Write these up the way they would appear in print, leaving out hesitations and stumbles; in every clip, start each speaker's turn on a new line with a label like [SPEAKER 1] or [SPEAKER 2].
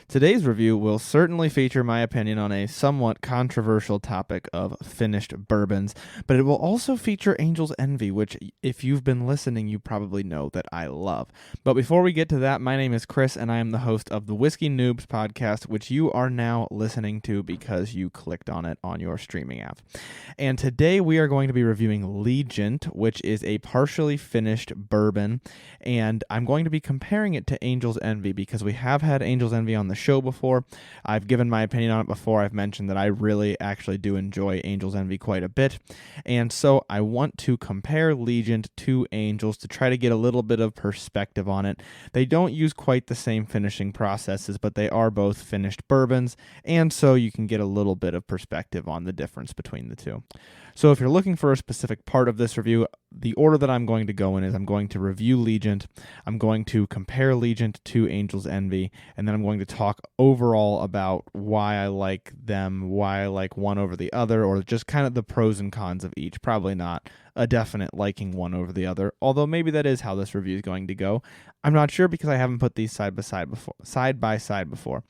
[SPEAKER 1] Today's review will certainly feature my opinion on a somewhat controversial topic of finished bourbons, but it will also feature Angel's Envy, which, if you've been listening, you probably know that I love. But before we get to that, my name is Chris, and I am the host of the Whiskey Noobs podcast, which you are now listening to because you clicked on it on your streaming app. And today we are going to be reviewing Legent, which is a partially finished bourbon, and I'm going to be comparing it to Angel's Envy because we have had Angel's Envy on the show before. I've given my opinion on it before. I've mentioned that I really actually do enjoy Angel's Envy quite a bit, and so I want to compare Legent to Angel's to try to get a little bit of perspective on it. They don't use quite the same finishing processes, but they are both finished bourbons, and so you can get a little bit of perspective on the difference between the two. So if you're looking for a specific part of this review, the order that I'm going to go in is I'm going to review Legent, I'm going to compare Legent to Angel's Envy, and then I'm going to talk overall about why I like them, why I like one over the other, or just kind of the pros and cons of each. Probably not a definite liking one over the other, although maybe that is how this review is going to go. I'm not sure because I haven't put these side by side before.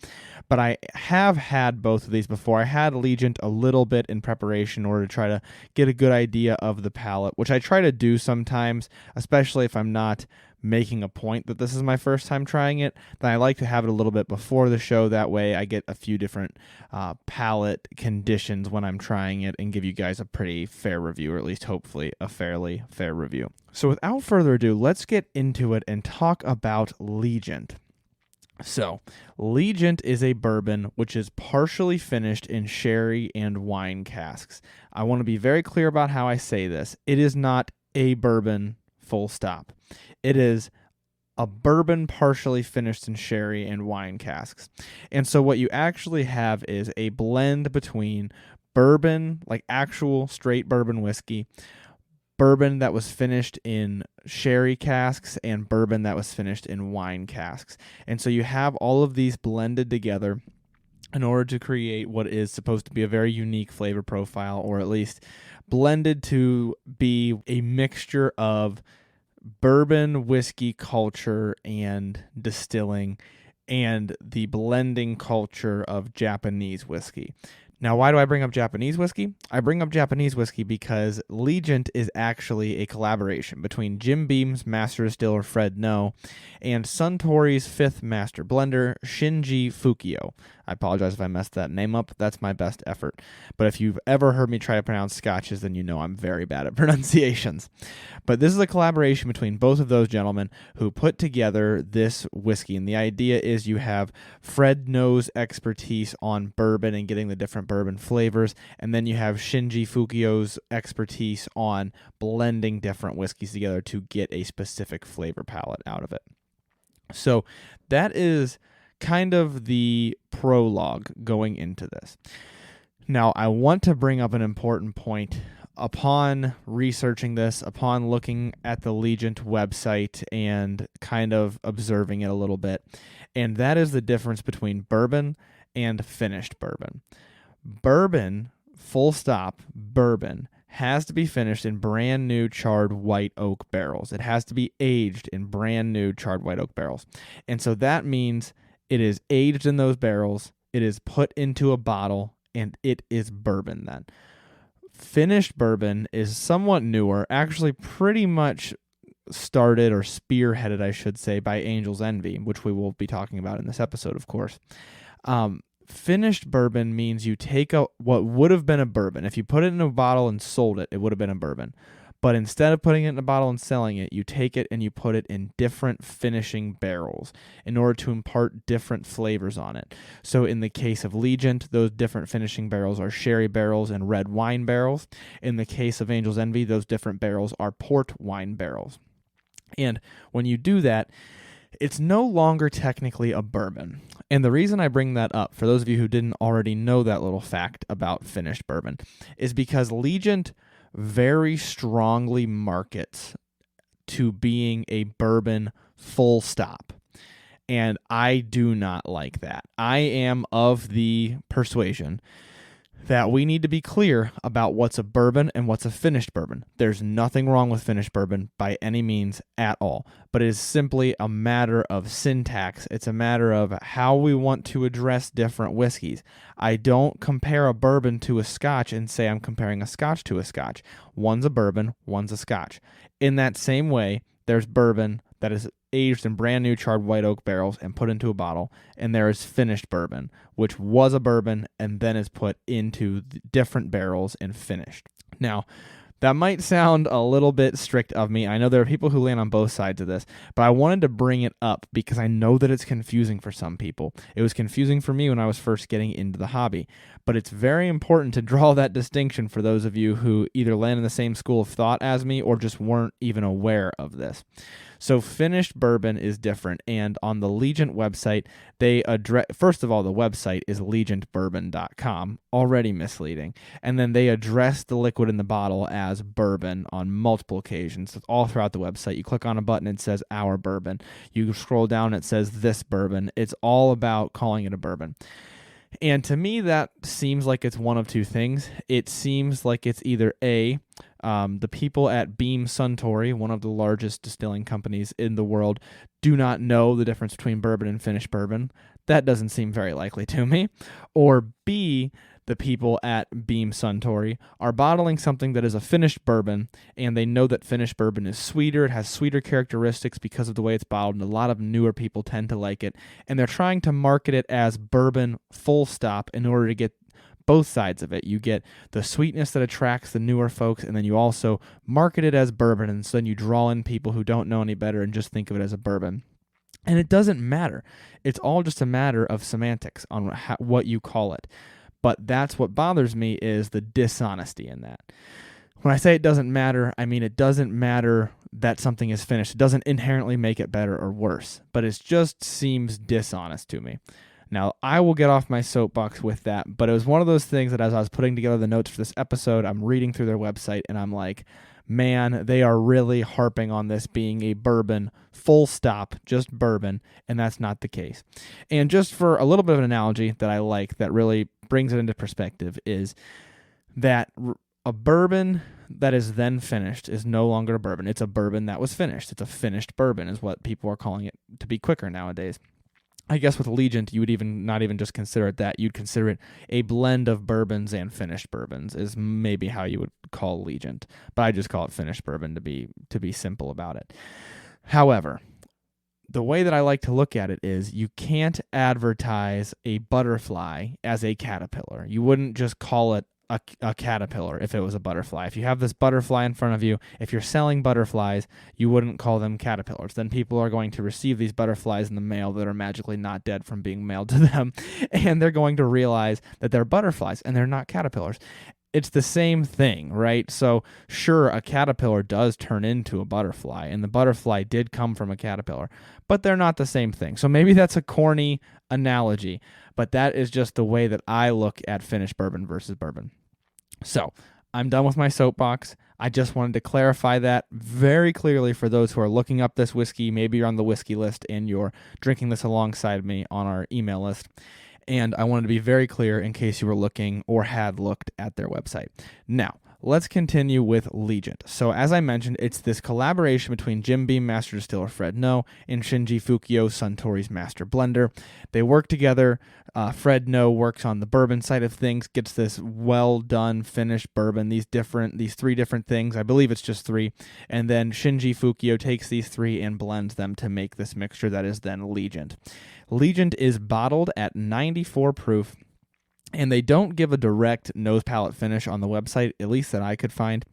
[SPEAKER 1] But I have had both of these before. I had Legent a little bit in preparation in order to try to get a good idea of the palate, which I try to do sometimes, especially if I'm not making a point that this is my first time trying it. Then I like to have it a little bit before the show. That way I get a few different palate conditions when I'm trying it and give you guys a pretty fair review, or at least hopefully a fairly fair review. So without further ado, let's get into it and talk about Legent. So, Legent is a bourbon which is partially finished in sherry and wine casks. I want to be very clear about how I say this. It is not a bourbon, full stop. It is a bourbon partially finished in sherry and wine casks. And so what you actually have is a blend between bourbon, like actual straight bourbon whiskey, bourbon that was finished in sherry casks, and bourbon that was finished in wine casks. And so you have all of these blended together in order to create what is supposed to be a very unique flavor profile, or at least blended to be a mixture of bourbon whiskey culture and distilling and the blending culture of Japanese whiskey. Now, why do I bring up Japanese whiskey? I bring up Japanese whiskey because Legent is actually a collaboration between Jim Beam's master distiller Fred No and Suntory's fifth master blender Shinji Fukio. I apologize if I messed that name up. That's my best effort. But if you've ever heard me try to pronounce scotches, then you know I'm very bad at pronunciations. But this is a collaboration between both of those gentlemen who put together this whiskey. And the idea is you have Fred No's expertise on bourbon and getting the different bourbon flavors, and then you have Shinji Fukio's expertise on blending different whiskeys together to get a specific flavor palette out of it. So that is kind of the prologue going into this. Now, I want to bring up an important point. Upon researching this, upon looking at the Legent website and kind of observing it a little bit, and that is the difference between bourbon and finished bourbon. Bourbon, full stop, bourbon has to be finished in brand new charred white oak barrels. It has to be aged in brand new charred white oak barrels. And so that means it is aged in those barrels, it is put into a bottle, and it is bourbon then. Finished bourbon is somewhat newer, actually pretty much started or spearheaded, I should say, by Angel's Envy, which we will be talking about in this episode, of course. Finished bourbon means you take what would have been a bourbon. If you put it in a bottle and sold it, it would have been a bourbon. But instead of putting it in a bottle and selling it, you take it and you put it in different finishing barrels in order to impart different flavors on it. So in the case of Legent, those different finishing barrels are sherry barrels and red wine barrels. In the case of Angel's Envy, those different barrels are port wine barrels. And when you do that, it's no longer technically a bourbon. And the reason I bring that up, for those of you who didn't already know that little fact about finished bourbon, is because Legent very strongly markets to being a bourbon full stop. And I do not like that. I am of the persuasion that we need to be clear about what's a bourbon and what's a finished bourbon. There's nothing wrong with finished bourbon by any means at all, but it is simply a matter of syntax. It's a matter of how we want to address different whiskeys. I don't compare a bourbon to a scotch and say I'm comparing a scotch to a scotch. One's a bourbon, one's a scotch. In that same way, there's bourbon that is aged in brand new charred white oak barrels and put into a bottle, and there is finished bourbon, which was a bourbon and then is put into different barrels and finished. Now, that might sound a little bit strict of me. I know there are people who land on both sides of this, but I wanted to bring it up because I know that it's confusing for some people. It was confusing for me when I was first getting into the hobby, but it's very important to draw that distinction for those of you who either land in the same school of thought as me or just weren't even aware of this. So finished bourbon is different, and on the Legent website, they address, first of all, the website is legentbourbon.com, already misleading, and then they address the liquid in the bottle as bourbon on multiple occasions. All throughout the website, you click on a button, it says our bourbon. You scroll down, it says this bourbon. It's all about calling it a bourbon. And to me, that seems like it's one of two things. It seems like it's either A, the people at Beam-Suntory, one of the largest distilling companies in the world, do not know the difference between bourbon and finished bourbon. That doesn't seem very likely to me. Or B, the people at Beam-Suntory are bottling something that is a finished bourbon, and they know that finished bourbon is sweeter. It has sweeter characteristics because of the way it's bottled, and a lot of newer people tend to like it. And they're trying to market it as bourbon full stop in order to get both sides of it. You get the sweetness that attracts the newer folks, and then you also market it as bourbon, and so then you draw in people who don't know any better and just think of it as a bourbon. And it doesn't matter. It's all just a matter of semantics on what you call it. But that's what bothers me is the dishonesty in that. When I say it doesn't matter, I mean it doesn't matter that something is finished. It doesn't inherently make it better or worse, but it just seems dishonest to me. Now, I will get off my soapbox with that, but it was one of those things that as I was putting together the notes for this episode, I'm reading through their website, and I'm like, man, they are really harping on this being a bourbon, full stop, just bourbon, and that's not the case. And just for a little bit of an analogy that I like that really brings it into perspective is that a bourbon that is then finished is no longer a bourbon. It's a bourbon that was finished. It's a finished bourbon is what people are calling it to be quicker nowadays. I guess with Legent, you would not even just consider it that. You'd consider it a blend of bourbons and finished bourbons is maybe how you would call Legent. But I just call it finished bourbon to be simple about it. However, the way that I like to look at it is you can't advertise a butterfly as a caterpillar. You wouldn't just call it a caterpillar if it was a butterfly. If you have this butterfly in front of you, if you're selling butterflies, you wouldn't call them caterpillars. Then people are going to receive these butterflies in the mail that are magically not dead from being mailed to them, and they're going to realize that they're butterflies and they're not caterpillars. It's the same thing, right? So sure, a caterpillar does turn into a butterfly, and the butterfly did come from a caterpillar, but they're not the same thing. So maybe that's a corny analogy, but that is just the way that I look at finished bourbon versus bourbon. So I'm done with my soapbox. I just wanted to clarify that very clearly for those who are looking up this whiskey. Maybe you're on the whiskey list and you're drinking this alongside me on our email list. And I wanted to be very clear in case you were looking or had looked at their website. Now, let's continue with Legent. So as I mentioned, it's this collaboration between Jim Beam Master Distiller Fred No and Shinji Fukio Suntory's Master Blender. They work together. Fred No works on the bourbon side of things, gets this well-done finished bourbon, these three different things. I believe it's just three. And then Shinji Fukio takes these three and blends them to make this mixture that is then Legent. Legent is bottled at 94 proof. And they don't give a direct nose palate finish on the website, at least that I could find.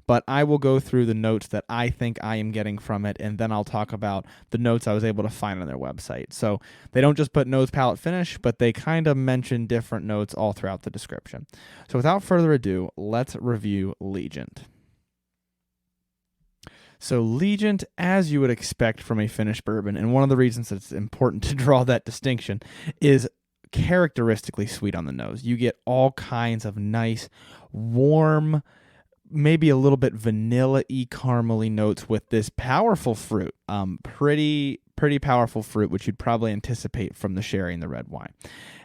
[SPEAKER 1] But I will go through the notes that I think I am getting from it, and then I'll talk about the notes I was able to find on their website. So they don't just put nose palate finish, but they kind of mention different notes all throughout the description. So without further ado, let's review Legent. So Legent, as you would expect from a finished bourbon, and one of the reasons it's important to draw that distinction is characteristically sweet on the nose. You get all kinds of nice, warm, maybe a little bit vanilla-y, caramely notes with this powerful fruit. Pretty powerful fruit, which you'd probably anticipate from the sherry and the red wine.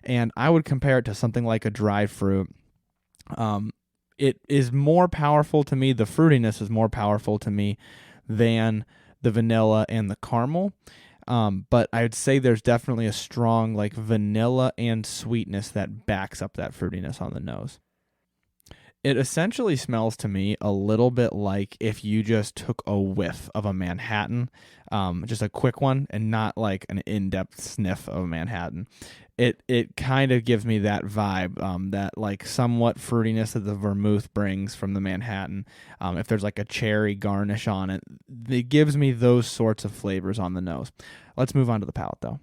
[SPEAKER 1] And I would compare it to something like a dried fruit, It is more powerful to me. The fruitiness is more powerful to me than the vanilla and the caramel. But I would say there's definitely a strong like vanilla and sweetness that backs up that fruitiness on the nose. It essentially smells to me a little bit like if you just took a whiff of a Manhattan, just a quick one, and not like an in-depth sniff of a Manhattan. It kind of gives me that vibe, that like somewhat fruitiness that the vermouth brings from the Manhattan. If there's like a cherry garnish on it, it gives me those sorts of flavors on the nose. Let's move on to the palate though.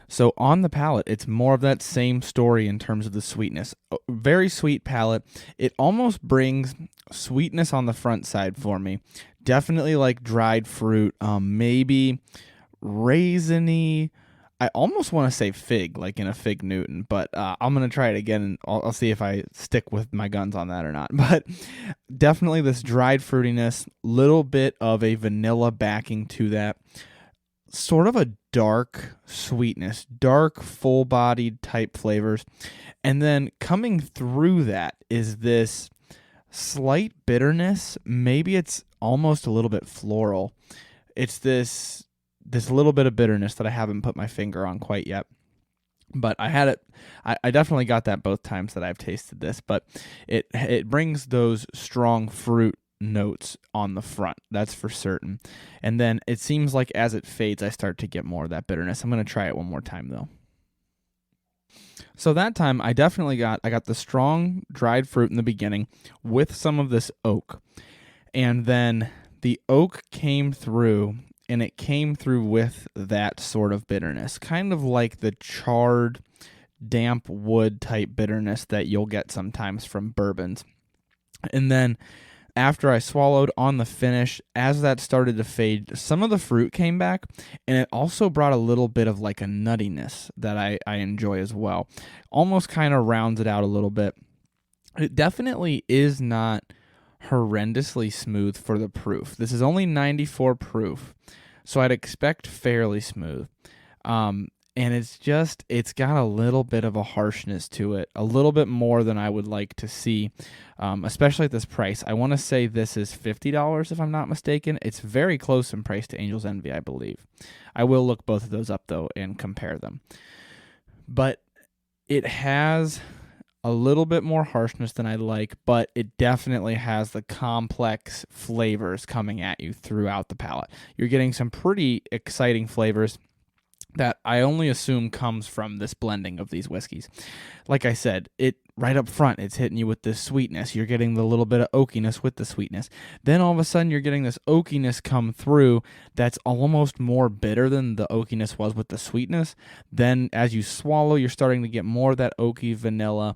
[SPEAKER 1] So on the palate, it's more of that same story in terms of the sweetness. Very sweet palate. It almost brings sweetness on the front side for me. Definitely like dried fruit, maybe raisiny. I almost want to say fig, like in a Fig Newton, but I'm going to try it again, and I'll see if I stick with my guns on that or not. But definitely this dried fruitiness, little bit of a vanilla backing to that. Sort of a dark sweetness, dark, full-bodied type flavors. And then coming through that is this slight bitterness. Maybe it's almost a little bit floral. It's this little bit of bitterness that I haven't put my finger on quite yet. But I had it. I definitely got that both times that I've tasted this. But it brings those strong fruit notes on the front, that's for certain. And then it seems like as it fades, I start to get more of that bitterness. I'm going to try it one more time though. So that time I got the strong dried fruit in the beginning with some of this oak. And then the oak came through, and it came through with that sort of bitterness, kind of like the charred, damp wood type bitterness that you'll get sometimes from bourbons. And then after I swallowed on the finish, as that started to fade, some of the fruit came back, and it also brought a little bit of like a nuttiness that I enjoy as well. Almost kind of rounds it out a little bit. It definitely is not horrendously smooth for the proof. This is only 94 proof, so I'd expect fairly smooth. And it's got a little bit of a harshness to it, a little bit more than I would like to see, especially at this price. I want to say this is $50 if I'm not mistaken. It's very close in price to Angel's Envy, I believe. I will look both of those up though and compare them. But it has a little bit more harshness than I like, but it definitely has the complex flavors coming at you throughout the palate. You're getting some pretty exciting flavors that I only assume comes from this blending of these whiskeys. Like I said, it right up front, it's hitting you with this sweetness. You're getting the little bit of oakiness with the sweetness. Then all of a sudden, you're getting this oakiness come through that's almost more bitter than the oakiness was with the sweetness. Then as you swallow, you're starting to get more of that oaky vanilla.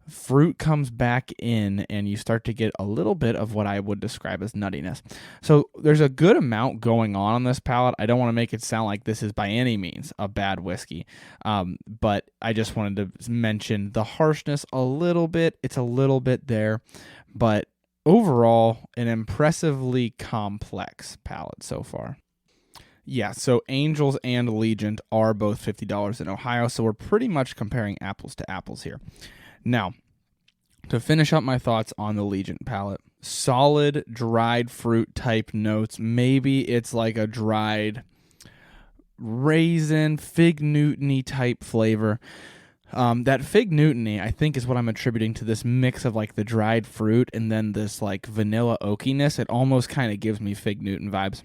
[SPEAKER 1] Fruit comes back in, and you start to get a little bit of what I would describe as nuttiness. So there's a good amount going on this palate. I don't want to make it sound like this is by any means a bad whiskey, but I just wanted to mention the harshness a little bit. It's a little bit there, but overall, an impressively complex palate so far. Yeah, so Angels and Legent are both $50 in Ohio, so we're pretty much comparing apples to apples here. Now, to finish up my thoughts on the Legent palate, solid dried fruit type notes. Maybe it's like a dried raisin, Fig Newton-y type flavor. That Fig Newton-y, I think, is what I'm attributing to this mix of like the dried fruit and then this like vanilla oakiness. It almost kind of gives me Fig Newton vibes.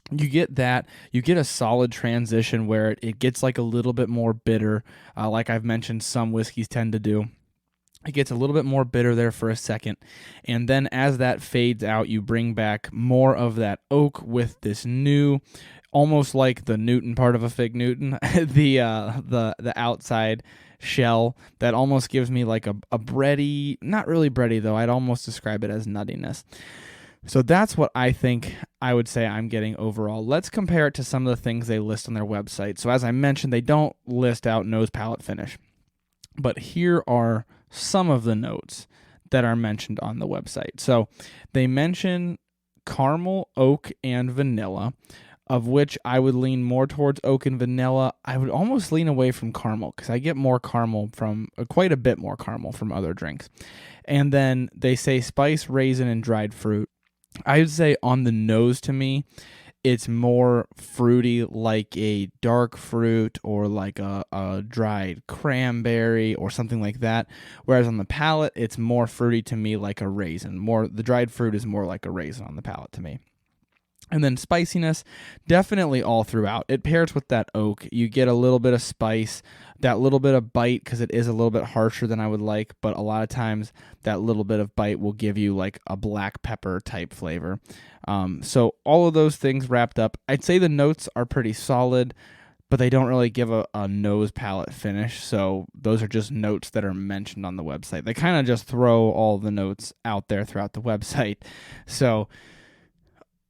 [SPEAKER 1] You get that. You get a solid transition where it gets like a little bit more bitter, like I've mentioned some whiskeys tend to do. It gets a little bit more bitter there for a second, and then as that fades out, you bring back more of that oak with this new, almost like the Newton part of a Fig Newton, the outside shell that almost gives me like a bready, not really bready though. I'd almost describe it as nuttiness. So that's what I think I would say I'm getting overall. Let's compare it to some of the things they list on their website. So as I mentioned, they don't list out nose, palate, finish. But here are some of the notes that are mentioned on the website. So they mention caramel, oak, and vanilla. of which I would lean more towards oak and vanilla. I would almost lean away from caramel because I get more caramel from, quite a bit more caramel from other drinks. And then they say spice, raisin, and dried fruit. I would say on the nose to me, it's more fruity, like a dark fruit or like a dried cranberry or something like that. Whereas on the palate, it's more fruity to me, like a raisin. The dried fruit is more like a raisin on the palate to me. And then spiciness, definitely all throughout. It pairs with that oak. You get a little bit of spice, that little bit of bite, because it is a little bit harsher than I would like, but a lot of times that little bit of bite will give you like a black pepper type flavor. So all of those things wrapped up, I'd say the notes are pretty solid, but they don't really give a nose palate finish. So those are just notes that are mentioned on the website. They kind of just throw all the notes out there throughout the website. So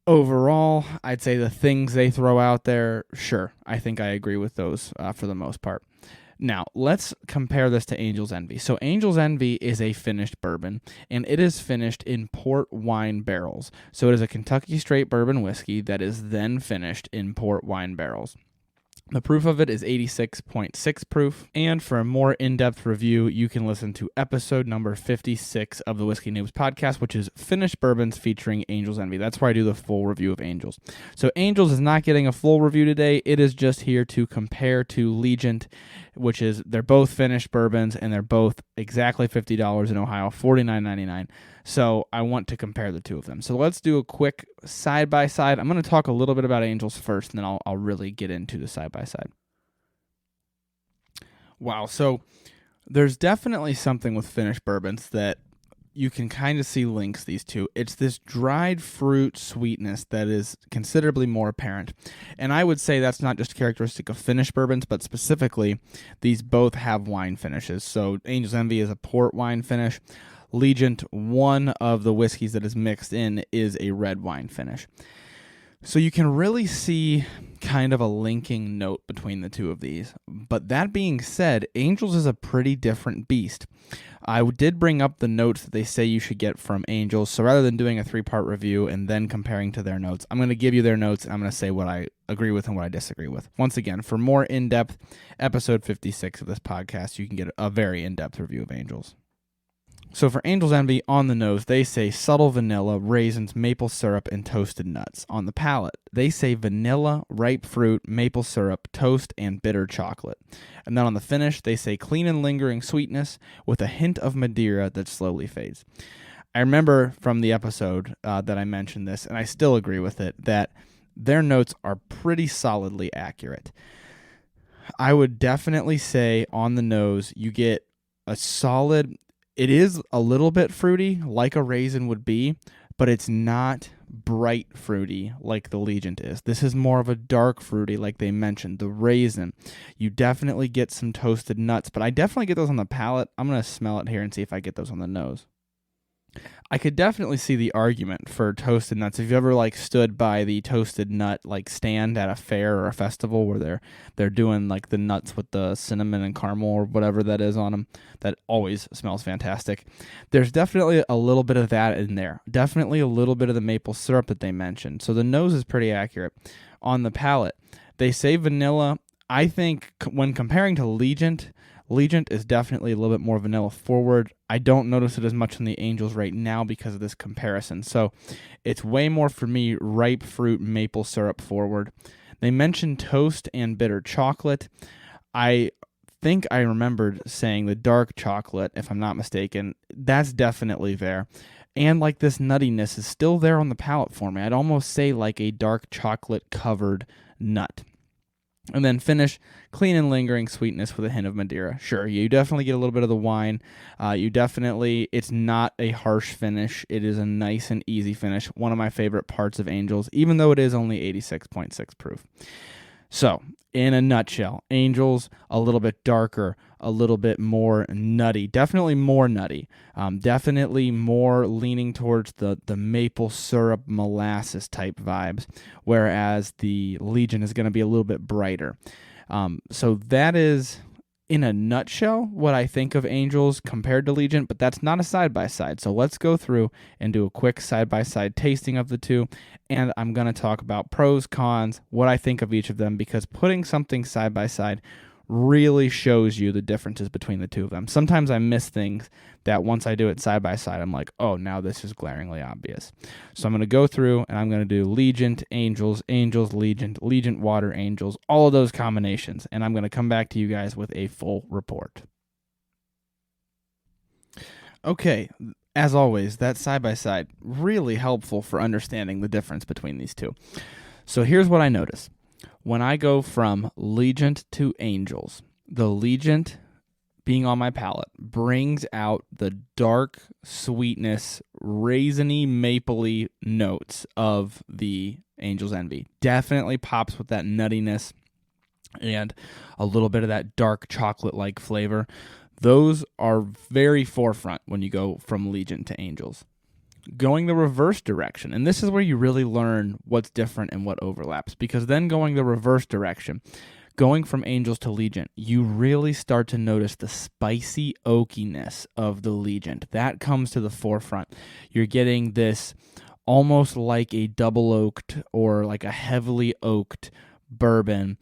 [SPEAKER 1] overall, I'd say the things they throw out there, sure, I think I agree with those for the most part. Now, let's compare this to Angel's Envy. So Angel's Envy is a finished bourbon, and it is finished in port wine barrels. So it is a Kentucky straight bourbon whiskey that is then finished in port wine barrels. The proof of it is 86.6 proof, and for a more in-depth review, you can listen to episode number 56 of the Whiskey Noobs podcast, which is Finished Bourbons featuring Angel's Envy. That's where I do the full review of Angel's. So Angel's is not getting a full review today. It is just here to compare to Legent, which is, they're both finished bourbons, and they're both exactly $50 in Ohio, $49.99. So I want to compare the two of them. So let's do a quick side-by-side. I'm going to talk a little bit about Angel's first, and then I'll really get into the side-by-side. Wow, so there's definitely something with finished bourbons that you can kind of see links these two. It's this dried fruit sweetness that is considerably more apparent. And I would say that's not just characteristic of finished bourbons, but specifically, these both have wine finishes. So Angel's Envy is a port wine finish. Legent, one of the whiskeys that is mixed in, is a red wine finish. So you can really see kind of a linking note between the two of these. But that being said, Angel's is a pretty different beast. I did bring up the notes that they say you should get from Angel's. So rather than doing a 3-part review and then comparing to their notes, I'm going to give you their notes and I'm going to say what I agree with and what I disagree with. Once again, for more in-depth, episode 56 of this podcast, you can get a very in-depth review of Angel's. So for Angel's Envy, on the nose, they say subtle vanilla, raisins, maple syrup, and toasted nuts. On the palate, they say vanilla, ripe fruit, maple syrup, toast, and bitter chocolate. And then on the finish, they say clean and lingering sweetness with a hint of Madeira that slowly fades. I remember from the episode that I mentioned this, and I still agree with it, that their notes are pretty solidly accurate. I would definitely say on the nose, you get a solid... It is a little bit fruity, like a raisin would be, but it's not bright fruity like the Legent is. This is more of a dark fruity, like they mentioned, the raisin. You definitely get some toasted nuts, but I definitely get those on the palate. I'm going to smell it here and see if I get those on the nose. I could definitely see the argument for toasted nuts. If you ever stood by the toasted nut stand at a fair or a festival where they're doing the nuts with the cinnamon and caramel or whatever that is on them, that always smells fantastic. There's definitely a little bit of that in there. Definitely a little bit of the maple syrup that they mentioned. So the nose is pretty accurate. On the palate, they say vanilla. I think when comparing to Legent is definitely a little bit more vanilla forward. I don't notice it as much in the Angels right now because of this comparison. So it's way more for me ripe fruit maple syrup forward. They mentioned toast and bitter chocolate. I think I remembered saying the dark chocolate, if I'm not mistaken. That's definitely there. And this nuttiness is still there on the palate for me. I'd almost say like a dark chocolate covered nut. And then finish, clean and lingering sweetness with a hint of Madeira. Sure, you definitely get a little bit of the wine. It's not a harsh finish. It is a nice and easy finish. One of my favorite parts of Angel's, even though it is only 86.6 proof. So, in a nutshell, Angel's a little bit darker, a little bit more nutty, definitely more nutty, definitely more leaning towards the maple syrup molasses type vibes, whereas the Legent is going to be a little bit brighter. So that is in a nutshell what I think of Angels compared to Legent, but that's not a side-by-side. So let's go through and do a quick side-by-side tasting of the two, and I'm going to talk about pros, cons, what I think of each of them, because putting something side-by-side really shows you the differences between the two of them. Sometimes I miss things that once I do it side-by-side, I'm like, oh, now this is glaringly obvious. So I'm going to go through and I'm going to do Legent, Angels, Angels, Legent, Legent, Water, Angels, all of those combinations. And I'm going to come back to you guys with a full report. Okay, as always, that side-by-side, really helpful for understanding the difference between these two. So here's what I notice. When I go from Legent to Angels, the Legent, being on my palate, brings out the dark sweetness, raisiny, mapley notes of the Angel's Envy. Definitely pops with that nuttiness and a little bit of that dark chocolate-like flavor. Those are very forefront when you go from Legent to Angels. Going the reverse direction, and this is where you really learn what's different and what overlaps, because then going the reverse direction, going from Angels to Legent, you really start to notice the spicy oakiness of the Legent. That comes to the forefront. You're getting this almost like a double oaked or like a heavily oaked bourbon,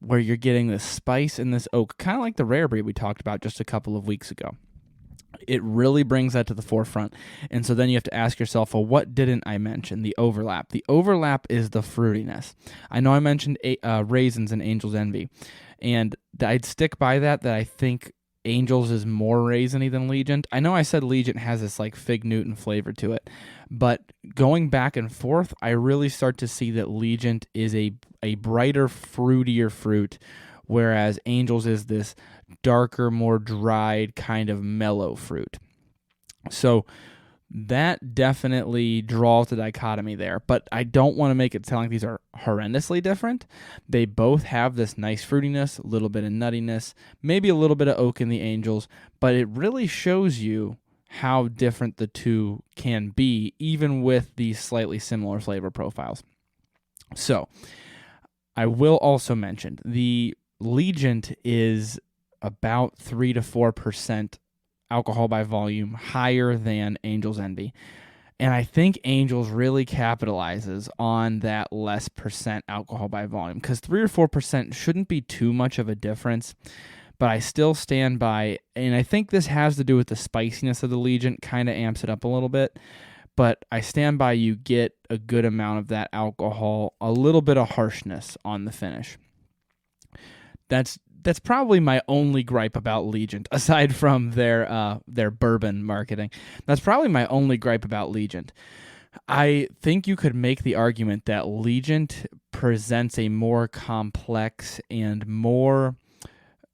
[SPEAKER 1] where you're getting this spice and this oak, kind of like the rare breed we talked about just a couple of weeks ago. It really brings that to the forefront. And so then you have to ask yourself, well, what didn't I mention? The overlap. The overlap is the fruitiness. I know I mentioned raisins in Angel's Envy, and I'd stick by that I think Angels is more raisiny than Legent. I know I said Legent has this like fig Newton flavor to it, but going back and forth, I really start to see that Legent is a brighter, fruitier fruit, whereas Angels is this darker, more dried kind of mellow fruit. So that definitely draws the dichotomy there, but I don't want to make it sound like these are horrendously different. They both have this nice fruitiness, a little bit of nuttiness, maybe a little bit of oak in the Angels, but it really shows you how different the two can be, even with these slightly similar flavor profiles. So I will also mention the Legent is about 3 to 4% alcohol by volume higher than Angel's Envy. And I think Angels really capitalizes on that less percent alcohol by volume, because 3 or 4% shouldn't be too much of a difference. But I still stand by, and I think this has to do with the spiciness of the Legent, kind of amps it up a little bit. But I stand by, you get a good amount of that alcohol, a little bit of harshness on the finish. That's probably my only gripe about Legent, aside from their bourbon marketing. That's probably my only gripe about Legent. I think you could make the argument that Legent presents a more complex and more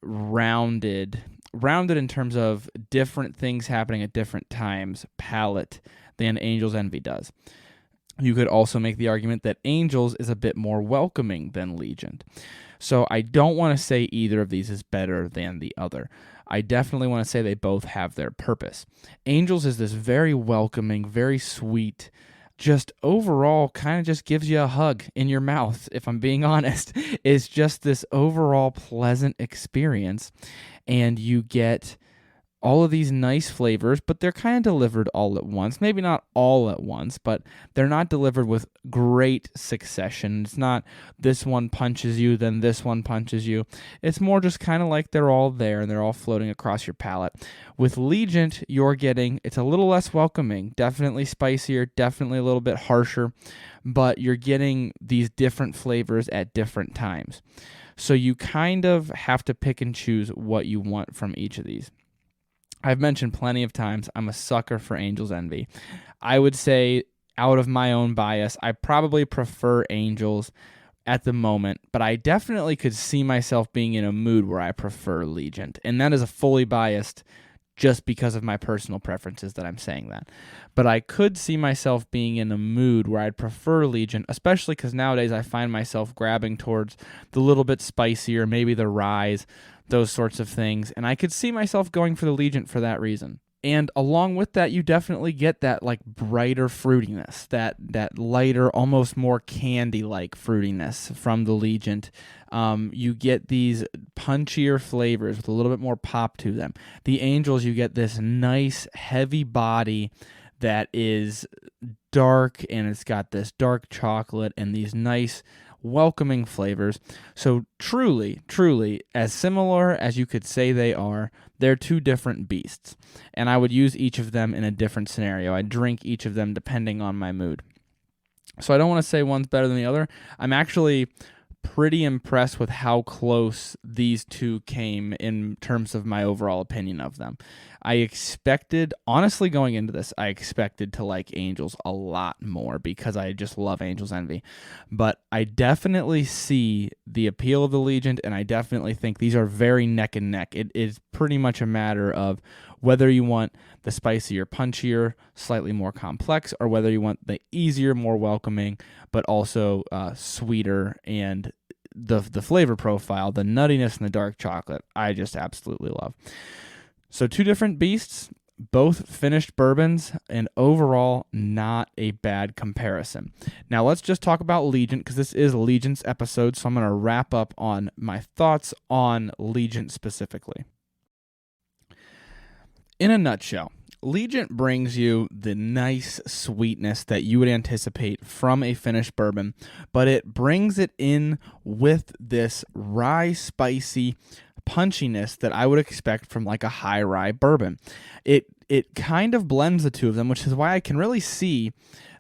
[SPEAKER 1] rounded in terms of different things happening at different times palate than Angel's Envy does. You could also make the argument that Angels is a bit more welcoming than Legent. So I don't want to say either of these is better than the other. I definitely want to say they both have their purpose. Angels is this very welcoming, very sweet, just overall kind of just gives you a hug in your mouth, if I'm being honest. It's just this overall pleasant experience, and you get all of these nice flavors, but they're kind of delivered all at once. Maybe not all at once, but they're not delivered with great succession. It's not this one punches you, then this one punches you. It's more just kind of like they're all there and they're all floating across your palate. With Legent, it's a little less welcoming, definitely spicier, definitely a little bit harsher, but you're getting these different flavors at different times. So you kind of have to pick and choose what you want from each of these. I've mentioned plenty of times I'm a sucker for Angel's Envy. I would say, out of my own bias, I probably prefer Angels at the moment, but I definitely could see myself being in a mood where I prefer Legent, and that is a fully biased just because of my personal preferences that I'm saying that. But I could see myself being in a mood where I'd prefer Legent, especially because nowadays I find myself grabbing towards the little bit spicier, maybe the ryes, those sorts of things, and I could see myself going for the Legent for that reason. And along with that, you definitely get that like brighter fruitiness, that lighter, almost more candy-like fruitiness from the Legent. You get these punchier flavors with a little bit more pop to them. The Angels, you get this nice, heavy body that is dark, and it's got this dark chocolate and these nice, welcoming flavors. So truly, truly, as similar as you could say they are, they're two different beasts. And I would use each of them in a different scenario. I drink each of them depending on my mood. So I don't want to say one's better than the other. I'm actually pretty impressed with how close these two came in terms of my overall opinion of them. I expected, honestly, going into this, I expected to like Angels a lot more because I just love Angel's Envy. But I definitely see the appeal of the Legent, and I definitely think these are very neck and neck. It is pretty much a matter of whether you want the spicier, punchier, slightly more complex, or whether you want the easier, more welcoming, but also sweeter, and the flavor profile, the nuttiness and the dark chocolate, I just absolutely love. So two different beasts, both finished bourbons, and overall not a bad comparison. Now let's just talk about Legent, because this is Legent's episode, so I'm going to wrap up on my thoughts on Legent specifically. In a nutshell, Legent brings you the nice sweetness that you would anticipate from a finished bourbon, but it brings it in with this rye spicy punchiness that I would expect from like a high rye bourbon. It kind of blends the two of them, which is why I can really see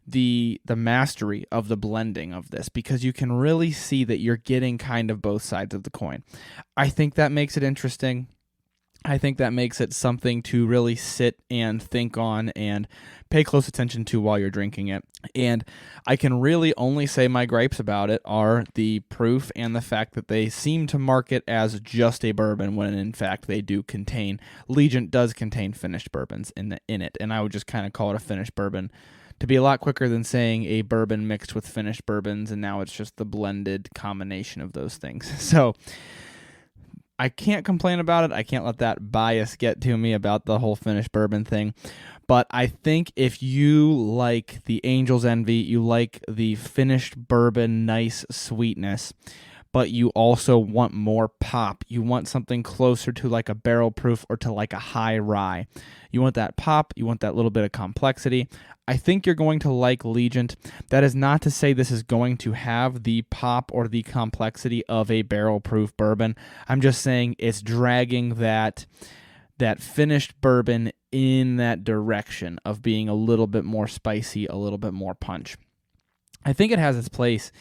[SPEAKER 1] the mastery of the blending of this, because you can really see that you're getting kind of both sides of the coin. I think that makes it interesting. I think that makes it something to really sit and think on and pay close attention to while you're drinking it. And I can really only say my gripes about it are the proof and the fact that they seem to market as just a bourbon when in fact they do contain, Legent does contain finished bourbons in it. And I would just kind of call it a finished bourbon to be a lot quicker than saying a bourbon mixed with finished bourbons, and now it's just the blended combination of those things. So I can't complain about it. I can't let that bias get to me about the whole finished bourbon thing. But I think if you like the Angel's Envy, you like the finished bourbon, nice sweetness, but you also want more pop, you want something closer to like a barrel proof or to like a high rye. You want that pop, you want that little bit of complexity. I think you're going to like Legent. That is not to say this is going to have the pop or the complexity of a barrel-proof bourbon. I'm just saying it's dragging that finished bourbon in that direction of being a little bit more spicy, a little bit more punch. I think it has its place,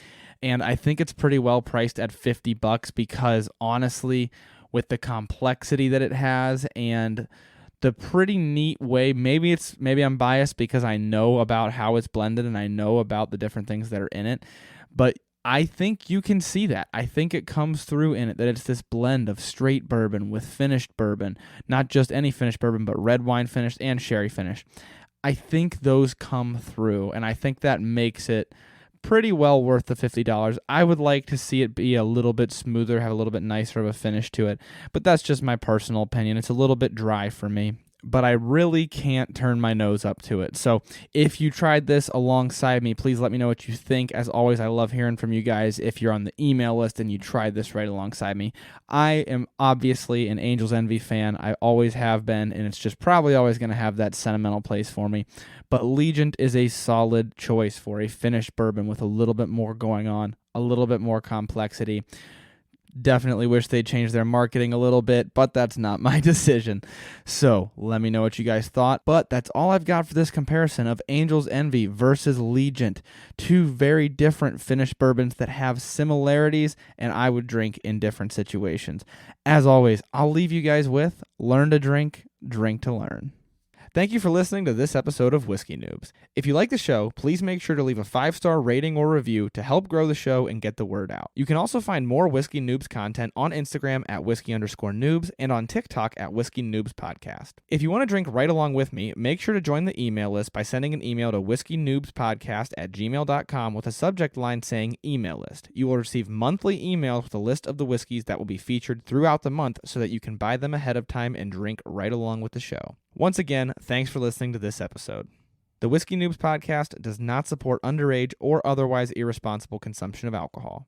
[SPEAKER 1] and I think it's pretty well priced at $50 because honestly, with the complexity that it has and the pretty neat way, maybe I'm biased because I know about how it's blended and I know about the different things that are in it, but I think you can see that. I think it comes through in it that it's this blend of straight bourbon with finished bourbon, not just any finished bourbon, but red wine finished and sherry finished. I think those come through, and I think that makes it pretty well worth the $50. I would like to see it be a little bit smoother, have a little bit nicer of a finish to it, but that's just my personal opinion. It's a little bit dry for me, but I really can't turn my nose up to it. So if you tried this alongside me, please let me know what you think. As always, I love hearing from you guys if you're on the email list and you tried this right alongside me. I am obviously an Angel's Envy fan. I always have been, and it's just probably always going to have that sentimental place for me. But Legent is a solid choice for a finished bourbon with a little bit more going on, a little bit more complexity. Definitely wish they changed their marketing a little bit, but that's not my decision. So let me know what you guys thought. But that's all I've got for this comparison of Angel's Envy versus Legent. Two very different finished bourbons that have similarities and I would drink in different situations. As always, I'll leave you guys with learn to drink, drink to learn. Thank you for listening to this episode of Whiskey Noobs. If you like the show, please make sure to leave a 5-star rating or review to help grow the show and get the word out. You can also find more Whiskey Noobs content on Instagram at whiskey_noobs and on TikTok at Whiskey Noobs Podcast. If you want to drink right along with me, make sure to join the email list by sending an email to whiskeynoobspodcast@gmail.com with a subject line saying email list. You will receive monthly emails with a list of the whiskeys that will be featured throughout the month so that you can buy them ahead of time and drink right along with the show. Once again, thanks for listening to this episode. The Whiskey Noobs podcast does not support underage or otherwise irresponsible consumption of alcohol.